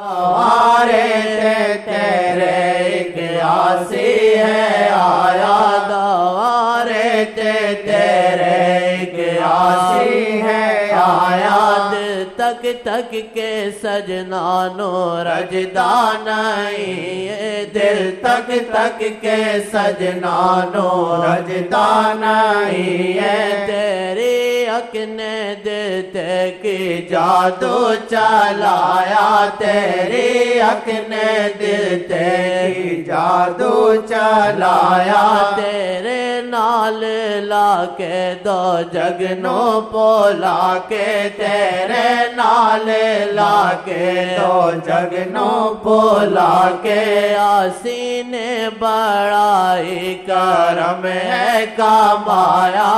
دوارے تیرے ایک آسی ہے آیا، دوارے تیرے ایک آسی ہے آیا، دل تک تک کے سجنا نو رجدا نہیں، دل تک تک کے سجنا نو رجدا نہیں، تیری حق نے دل کی جادو چلایا، تیری حق نے دل کی جادو چلایا، تیرے نال لا کے دو جگنوں پولا کے، تیرے نال لا کے دو جگنوں پولا کے، آسی نے بڑائی کرم ہے کمایا،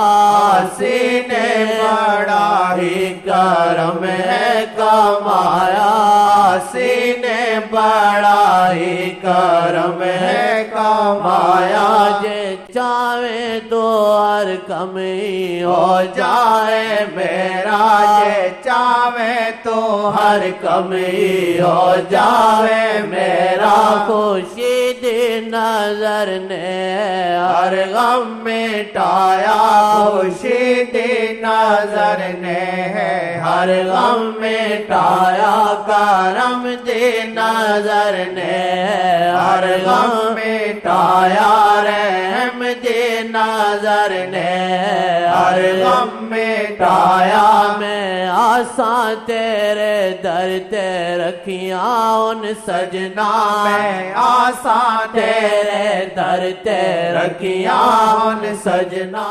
آسی نے بڑا ہی کرم ہے کمایا، آسی نے بڑا ہی کرم ہے کمایا، جے چاہے تو ہر کمی ہو جائے میرا، جے چاہے تو ہر کمی ہو جائے میرا، خوشی دی نظر نے ہر غم مٹایا، خوشی دی نظر نے ہر غم مٹایا، کرم دی نظر نے ہر غم مٹایا، رحم دی نظر نے ہر غم مٹایا، میں آساں تیرے در تے رکھیاں ان سجنا، میں آساں تیرے در تے رکھیاں ان سجنا۔